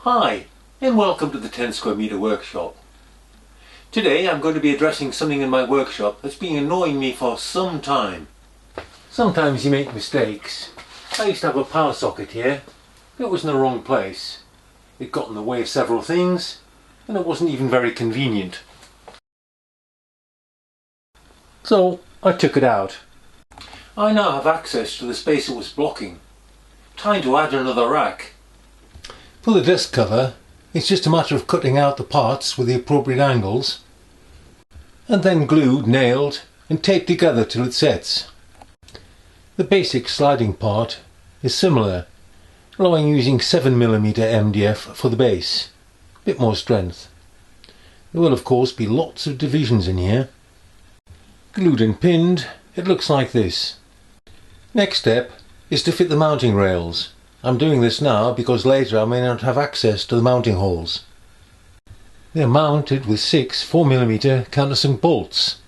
Hi, and welcome to the 10 square meter workshop. Today I'm going to be addressing something in my workshop that's been annoying me for some time. Sometimes you make mistakes. I used to have a power socket here. It was in the wrong place. It got in the way of several things, and it wasn't even very convenient. So I took it out. I now have access to the space it was blocking. Time to add another rack. For the desk cover, it's just a matter of cutting out the parts with the appropriate angles and then glued, nailed and taped together till it sets. The basic sliding part is similar, although I'm using 7mm MDF for the base, a bit more strength. There will of course be lots of divisions in here. Glued and pinned, it looks like this. Next step is to fit the mounting rails. I'm doing this now because later I may not have access to the mounting holes. They're mounted with 6 4mm countersunk bolts,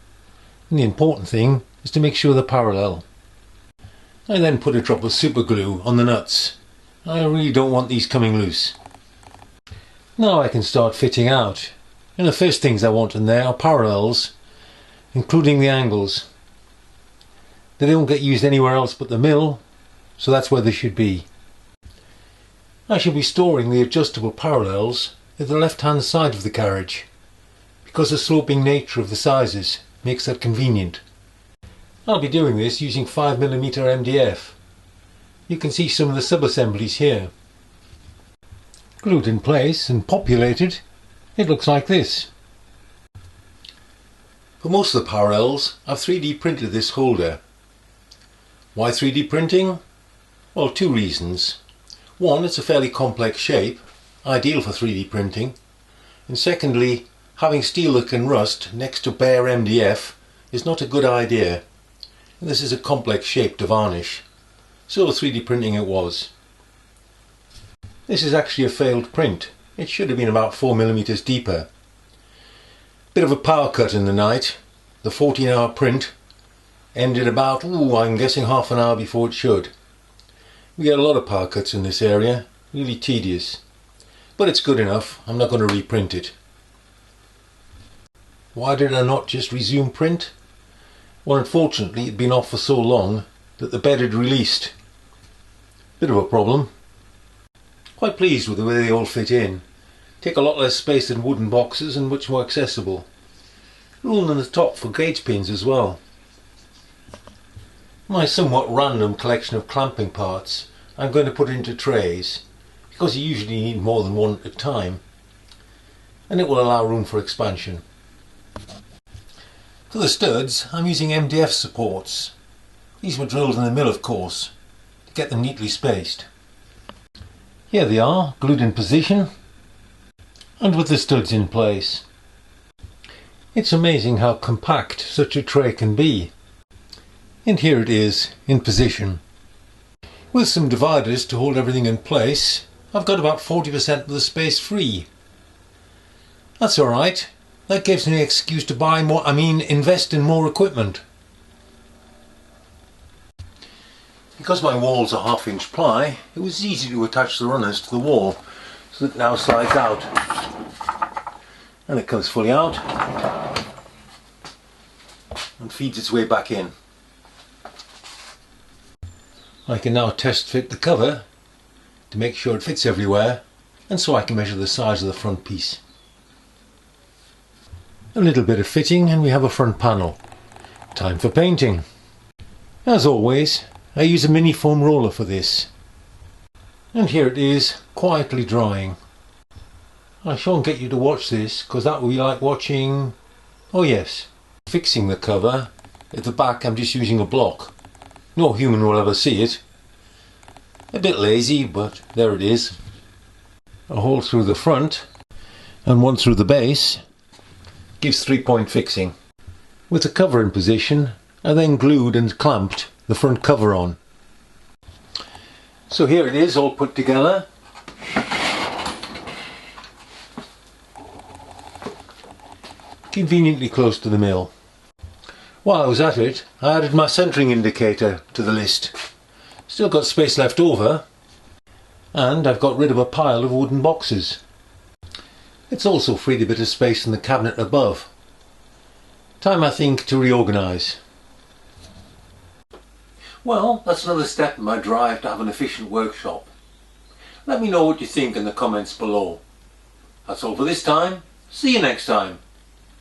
and the important thing is to make sure they're parallel. I then put a drop of super glue on the nuts. I really don't want these coming loose. Now I can start fitting out, and the first things I want in there are parallels, including the angles. They don't get used anywhere else but the mill, so that's where they should be. I shall be storing the adjustable parallels at the left hand side of the carriage, because the sloping nature of the sizes makes that convenient. I'll be doing this using 5mm MDF. You can see some of the sub-assemblies here. Glued in place and populated, it looks like this. For most of the parallels, I've 3D printed this holder. Why 3D printing? Well, two reasons. One, it's a fairly complex shape, ideal for 3D printing, and secondly, having steel that can rust next to bare MDF is not a good idea, and this is a complex shape to varnish, so 3D printing it was. This is actually a failed print. It should have been about 4mm deeper. Bit of a power cut in the night. The 14-hour print ended about, I'm guessing half an hour before it should. We get a lot of power cuts in this area, really tedious. But it's good enough, I'm not going to reprint it. Why did I not just resume print? Well, unfortunately it'd been off for so long that the bed had released. Bit of a problem. Quite pleased with the way they all fit in. Take a lot less space than wooden boxes and much more accessible. Room on the top for gauge pins as well. My somewhat random collection of clamping parts I'm going to put into trays, because you usually need more than one at a time, and it will allow room for expansion. For the studs I'm using MDF supports. These were drilled in the mill of course, to get them neatly spaced. Here they are, glued in position, and with the studs in place. It's amazing how compact such a tray can be. And here it is, in position. With some dividers to hold everything in place, I've got about 40% of the space free. That's alright. That gives me an excuse to invest in more equipment. Because my walls are 1/2-inch ply, it was easy to attach the runners to the wall, so that it now slides out. And it comes fully out and feeds its way back in. I can now test fit the cover to make sure it fits everywhere, and so I can measure the size of the front piece. A little bit of fitting and we have a front panel. Time for painting. As always, I use a mini foam roller for this. And here it is, quietly drying. I shan't get you to watch this, because that will be like watching... oh yes, fixing the cover. At the back I'm just using a block. No human will ever see it. A bit lazy, but there it is. A hole through the front and one through the base gives 3-point fixing. With the cover in position, I then glued and clamped the front cover on. So here it is, all put together. Conveniently close to the mill. While I was at it, I added my centering indicator to the list. Still got space left over. And I've got rid of a pile of wooden boxes. It's also freed a bit of space in the cabinet above. Time, I think, to reorganise. Well, that's another step in my drive to have an efficient workshop. Let me know what you think in the comments below. That's all for this time. See you next time.